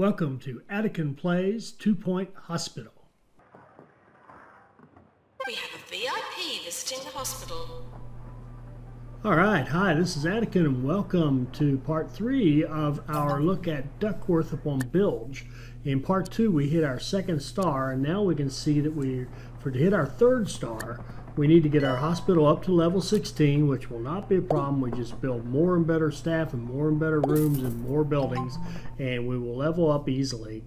Welcome to Attican Plays 2-Point Hospital. We have a VIP visiting the hospital. Alright, hi, this is Attican and welcome to part 3 of our look at Duckworth-upon-Bilge. In part 2 we hit our second star, and now we can see that to hit our third star we need to get our hospital up to level 16, which will not be a problem. We just build more and better staff and more and better rooms and more buildings, and we will level up easily.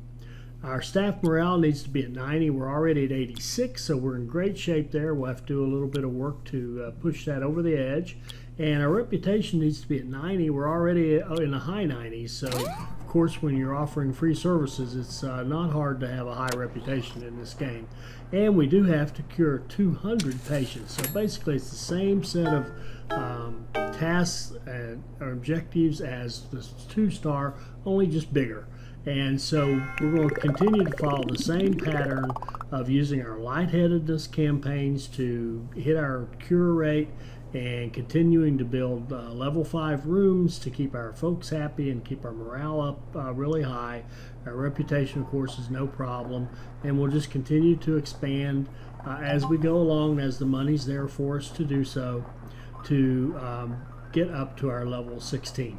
Our staff morale needs to be at 90. We're already at 86, so we're in great shape there. We'll have to do a little bit of work to push that over the edge. And our reputation needs to be at 90. We're already in the high 90s, so of course when you're offering free services, it's not hard to have a high reputation in this game. And we do have to cure 200 patients, so basically it's the same set of tasks or objectives as the 2-star, only just bigger. And so we're going to continue to follow the same pattern of using our lightheadedness campaigns to hit our cure rate, and continuing to build level 5 rooms to keep our folks happy and keep our morale up really high. Our reputation, of course, is no problem, and we'll just continue to expand as we go along, as the money's there for us to do so, to get up to our level 16.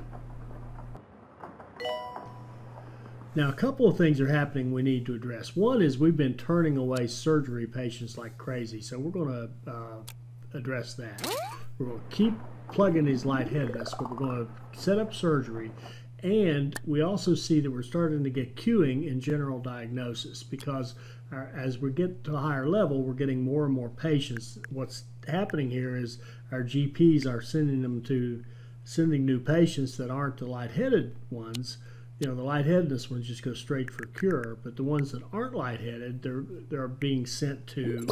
Now, a couple of things are happening we need to address. One is we've been turning away surgery patients like crazy, so we're going to address that. We're going to keep plugging these lightheadedness, but we're going to set up surgery. And we also see that we're starting to get queuing in general diagnosis, because as we get to a higher level, we're getting more and more patients. What's happening here is our GPs are sending new patients that aren't the lightheaded ones. You know, the lightheadedness ones just go straight for cure, but the ones that aren't lightheaded, they're being sent to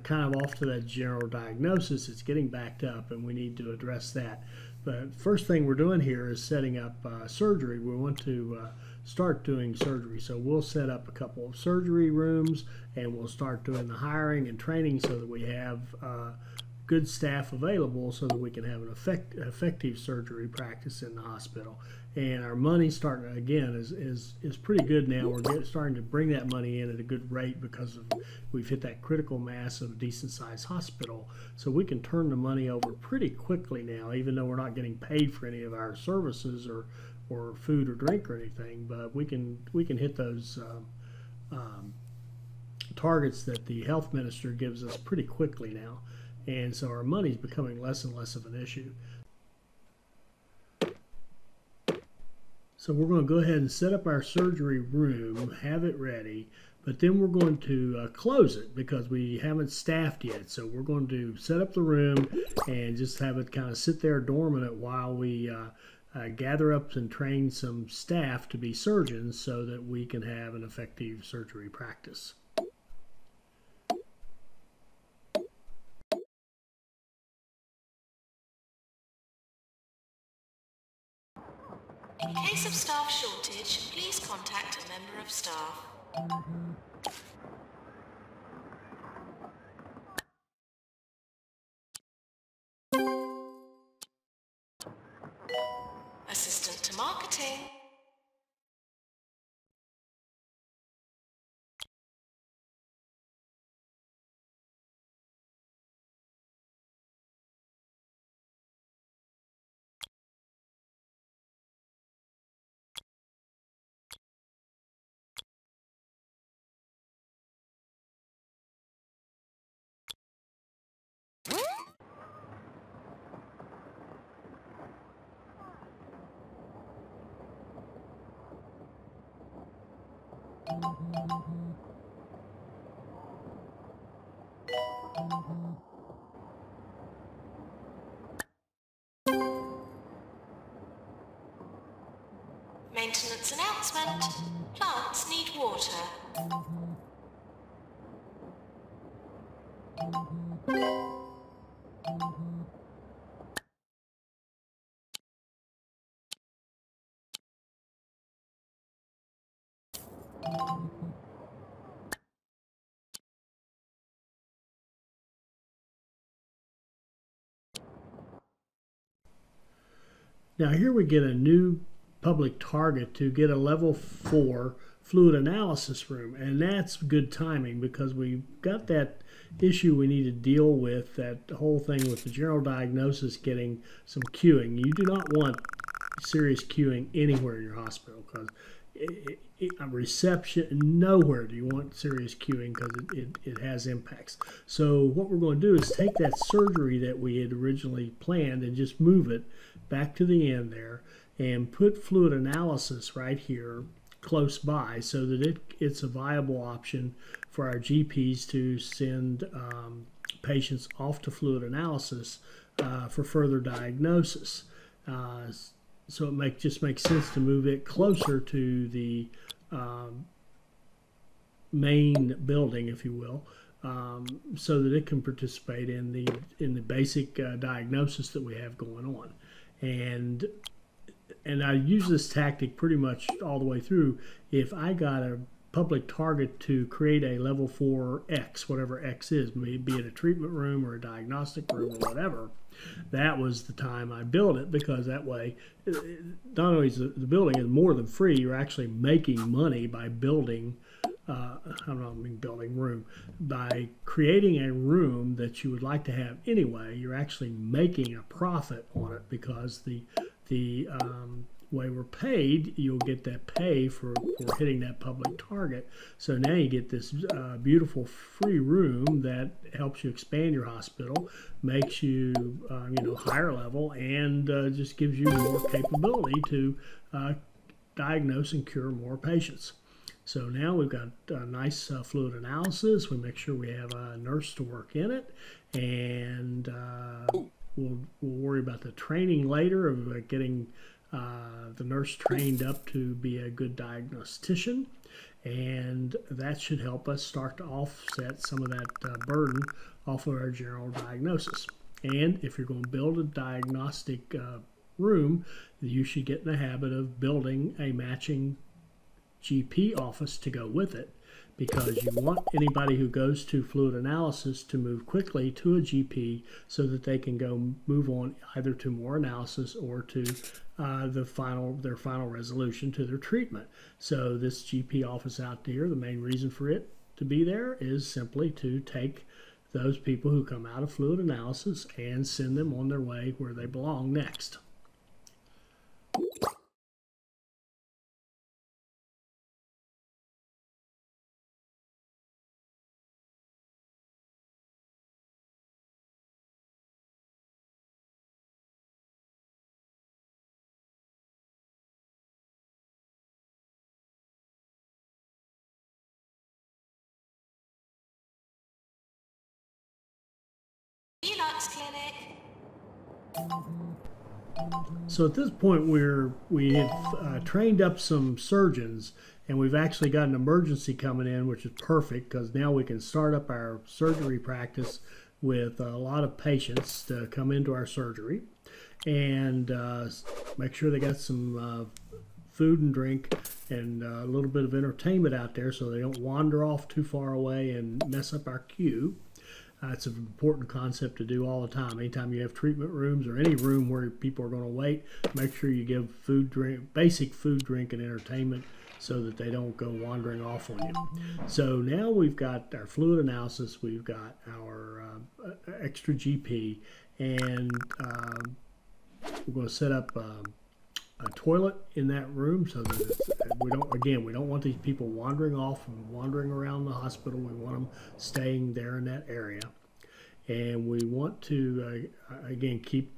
kind of off to that general diagnosis. It's getting backed up, and we need to address that. But first thing we're doing here is setting up surgery. We want to start doing surgery, so we'll set up a couple of surgery rooms, and we'll start doing the hiring and training so that we have good staff available so that we can have an effective surgery practice in the hospital. And our money starting again is pretty good now. We're starting to bring that money in at a good rate because we've hit that critical mass of a decent sized hospital, so we can turn the money over pretty quickly now, even though we're not getting paid for any of our services or food or drink or anything. But we can hit those targets that the health minister gives us pretty quickly now. And so our money is becoming less and less of an issue. So we're going to go ahead and set up our surgery room, have it ready, but then we're going to close it because we haven't staffed yet. So we're going to set up the room and just have it kind of sit there dormant while we gather up and train some staff to be surgeons so that we can have an effective surgery practice. In case of staff shortage, please contact a member of staff. Assistant to marketing. Maintenance announcement. Plants need water. Now here we get a new public target to get a level 4 fluid analysis room. And that's good timing because we've got that issue we need to deal with, that whole thing with the general diagnosis getting some queuing. You do not want serious queuing anywhere in your hospital, because reception, nowhere do you want serious queuing, because it has impacts. So what we're going to do is take that surgery that we had originally planned and just move it back to the end there and put fluid analysis right here close by, so that it's a viable option for our GPs to send patients off to fluid analysis for further diagnosis. So it just makes sense to move it closer to the main building, if you will, so that it can participate in the basic diagnosis that we have going on. And I use this tactic pretty much all the way through. If I got a public target to create a level 4 X, whatever X is, be it a treatment room or a diagnostic room or whatever, that was the time I build it, because that way, not only is the building is more than free, you're actually making money by building, by creating a room that you would like to have anyway. You're actually making a profit on it, because the way we're paid, you'll get that pay for hitting that public target. So now you get this beautiful free room that helps you expand your hospital, makes you higher level, and just gives you more capability to diagnose and cure more patients. So now we've got a nice fluid analysis. We make sure we have a nurse to work in it, and we'll worry about the training later of getting the nurse trained up to be a good diagnostician, and that should help us start to offset some of that burden off of our general diagnosis. And if you're going to build a diagnostic room, you should get in the habit of building a matching GP office to go with it, because you want anybody who goes to fluid analysis to move quickly to a GP so that they can go move on either to more analysis or to their final resolution to their treatment. So this GP office out there, the main reason for it to be there is simply to take those people who come out of fluid analysis and send them on their way where they belong next. Deluxe Clinic. So at this point, we have trained up some surgeons, and we've actually got an emergency coming in, which is perfect, because now we can start up our surgery practice with a lot of patients to come into our surgery, and make sure they got some food and drink and a little bit of entertainment out there, so they don't wander off too far away and mess up our queue. It's an important concept to do all the time. Anytime you have treatment rooms or any room where people are going to wait, make sure you give food, drink, basic food, drink, and entertainment, so that they don't go wandering off on you. So now we've got our fluid analysis, we've got our extra GP, and we're going to set up a toilet in that room, so that we don't want these people wandering off and wandering around the hospital. We want them staying there in that area, and we want to again keep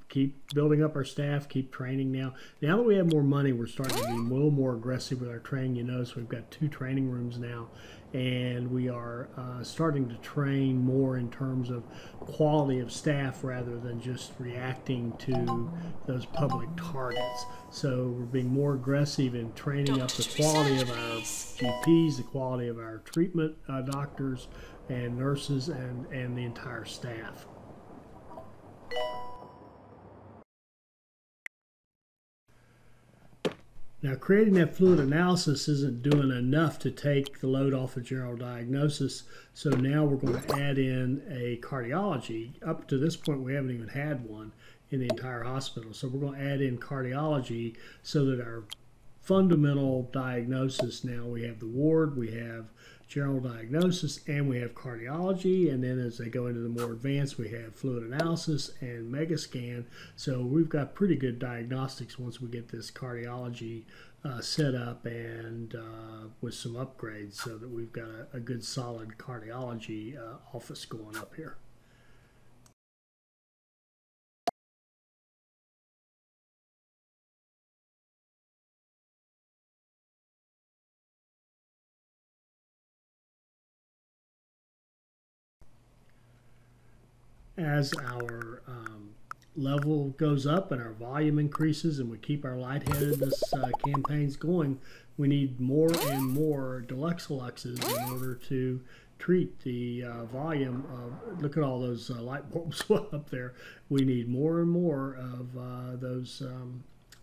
building up our staff, keep training. Now that we have more money, we're starting to be a little more aggressive with our training. You notice we've got 2 training rooms now, and we are starting to train more in terms of quality of staff rather than just reacting to those public targets. So we're being more aggressive in training up the quality of our GPs, the quality of our treatment doctors and nurses, and the entire staff. Now, creating that fluid analysis isn't doing enough to take the load off of general diagnosis, so now we're going to add in a cardiology. Up to this point, we haven't even had one in the entire hospital, so we're going to add in cardiology so that our fundamental diagnosis now. We have the ward, we have general diagnosis, and we have cardiology. And then as they go into the more advanced, we have fluid analysis and megascan. So we've got pretty good diagnostics once we get this cardiology set up and with some upgrades, so that we've got a good solid cardiology office going up here. As our level goes up and our volume increases and we keep our lightheadedness campaigns going, we need more and more deluxe in order to treat the volume of, look at all those light bulbs up there. We need more and more of those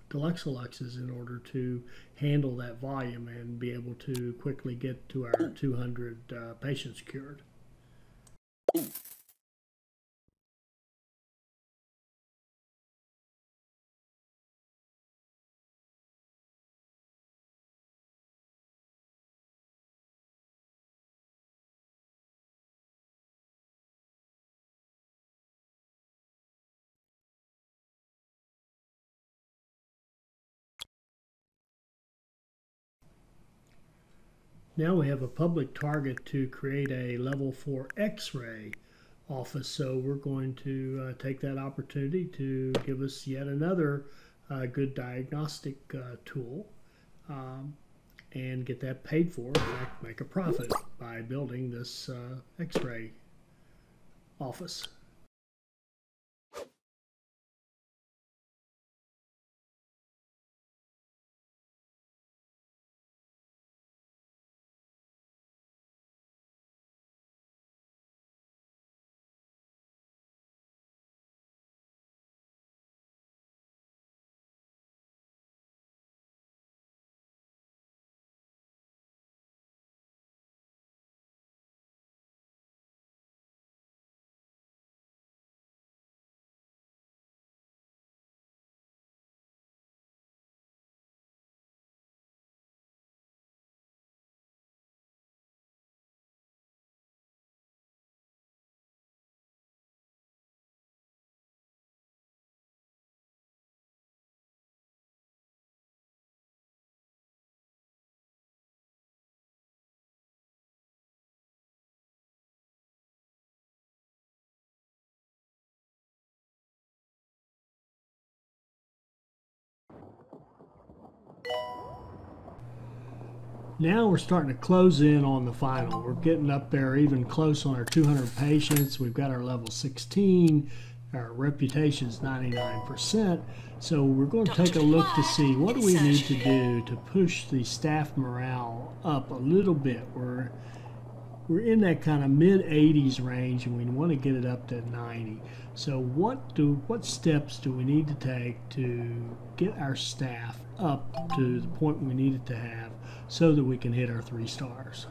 deluxe in order to handle that volume and be able to quickly get to our 200 patients cured. Now we have a public target to create a level 4 X-ray office, so we're going to take that opportunity to give us yet another good diagnostic tool and get that paid for, in fact make a profit by building this X-ray office. Now we're starting to close in on the final. We're getting up there even close on our 200 patients. We've got our level 16. Our reputation's 99%. So we're going to take a look to see what do we need to do to push the staff morale up a little bit. We're in that kind of mid-80s range, and we want to get it up to 90. So what steps do we need to take to get our staff up to the point we need it to have so that we can hit our 3 stars?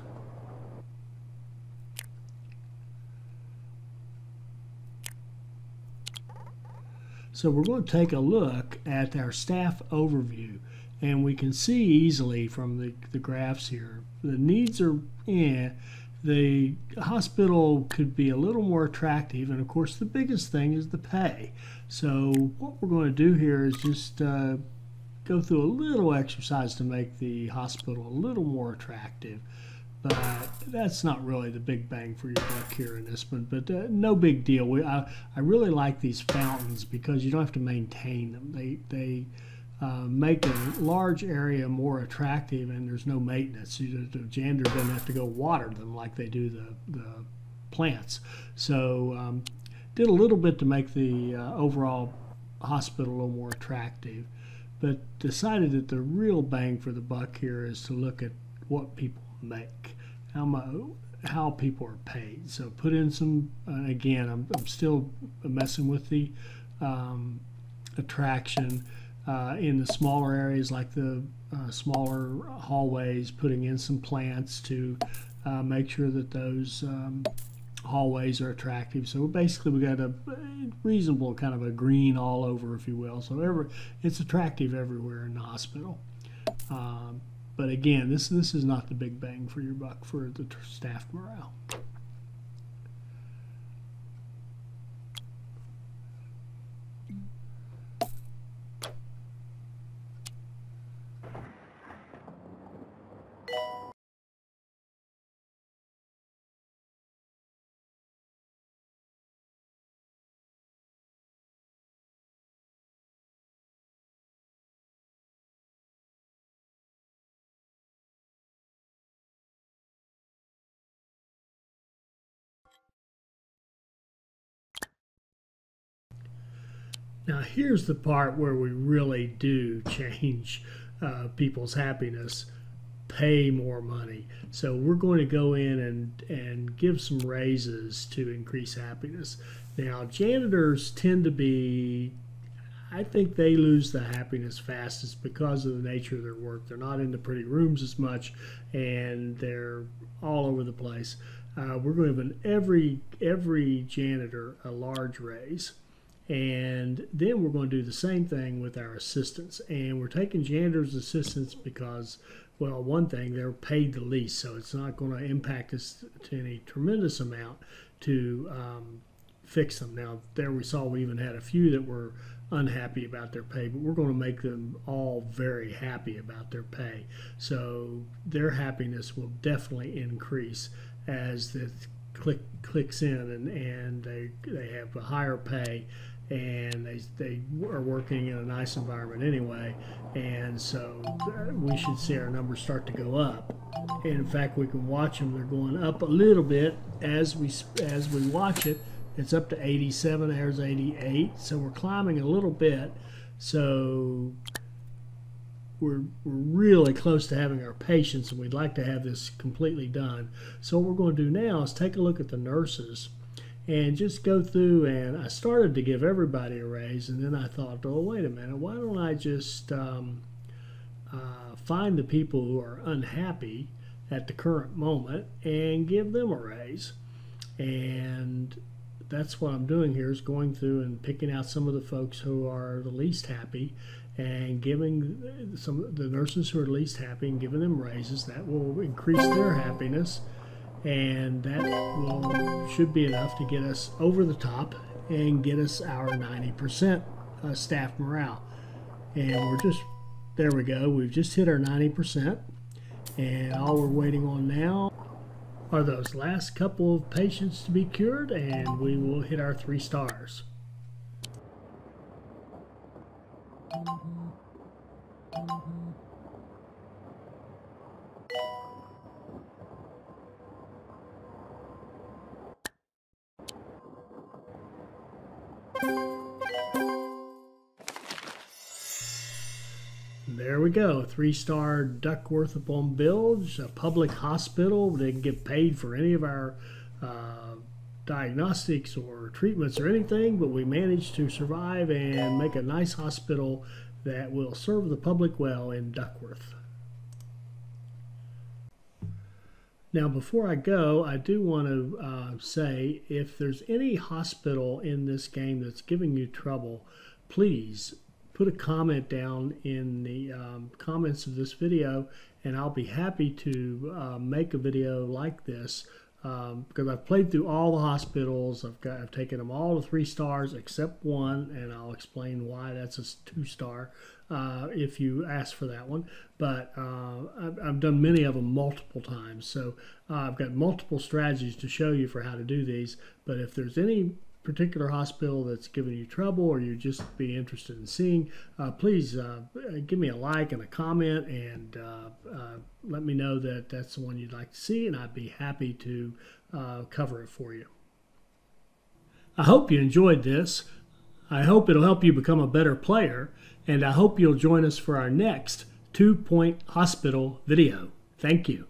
So we're going to take a look at our staff overview, and we can see easily from the graphs here, the needs are in. The hospital could be a little more attractive, and of course the biggest thing is the pay. So what we're going to do here is just go through a little exercise to make the hospital a little more attractive. But that's not really the big bang for your buck here in this one, but no big deal. I really like these fountains because you don't have to maintain them. They make a large area more attractive, and there's no maintenance. The janitor doesn't have to go water them like they do the plants. So did a little bit to make the overall hospital a little more attractive, but decided that the real bang for the buck here is to look at what people make, how people are paid. So put in some, again, I'm still messing with the attraction in the smaller areas, like the smaller hallways, putting in some plants to make sure that those hallways are attractive. So basically we got a reasonable kind of a green all over, if you will. So it's attractive everywhere in the hospital. But again, this is not the big bang for your buck for the staff morale. Now here's the part where we really do change people's happiness. Pay more money. So we're going to go in and give some raises to increase happiness. Now janitors tend to be, I think they lose the happiness fastest because of the nature of their work. They're not in the pretty rooms as much, and they're all over the place. We're going to give every janitor a large raise. And then we're going to do the same thing with our assistants. And we're taking janitors' assistants because, well, one thing, they're paid the least, so it's not going to impact us to any tremendous amount to fix them. Now, there we saw we even had a few that were unhappy about their pay, but we're going to make them all very happy about their pay. So their happiness will definitely increase as this clicks in, and they have a higher pay, and they are working in a nice environment anyway, and so we should see our numbers start to go up. And in fact, we can watch them. They're going up a little bit as we watch it. It's up to 87. There's 88. So we're climbing a little bit. So we're really close to having our patients, and we'd like to have this completely done. So what we're going to do now is take a look at the nurses and just go through, and I started to give everybody a raise, and then I thought, oh, wait a minute, why don't I just find the people who are unhappy at the current moment and give them a raise. And that's what I'm doing here, is going through and picking out some of the folks who are the least happy and giving some of the nurses who are least happy and giving them raises. That will increase their happiness, and that should be enough to get us over the top and get us our 90% staff morale. And there we go, we've just hit our 90%, and all we're waiting on now are those last couple of patients to be cured, and we will hit our 3 stars. There we go, 3-star Duckworth-upon-Bilge, a public hospital. They can get paid for any of our diagnostics or treatments or anything, but we managed to survive and make a nice hospital that will serve the public well in Duckworth. Now, before I go, I do want to say, if there's any hospital in this game that's giving you trouble, please put a comment down in the comments of this video, and I'll be happy to make a video like this, because I've played through all the hospitals. I've taken them all to 3 stars except one, and I'll explain why that's a 2-star if you ask for that one. But I've done many of them multiple times, so I've got multiple strategies to show you for how to do these. But if there's any particular hospital that's giving you trouble, or you just be interested in seeing, please give me a like and a comment, and let me know that that's the one you'd like to see, and I'd be happy to cover it for you. I hope you enjoyed this. I hope it'll help you become a better player, and I hope you'll join us for our next 2-point hospital video. Thank you.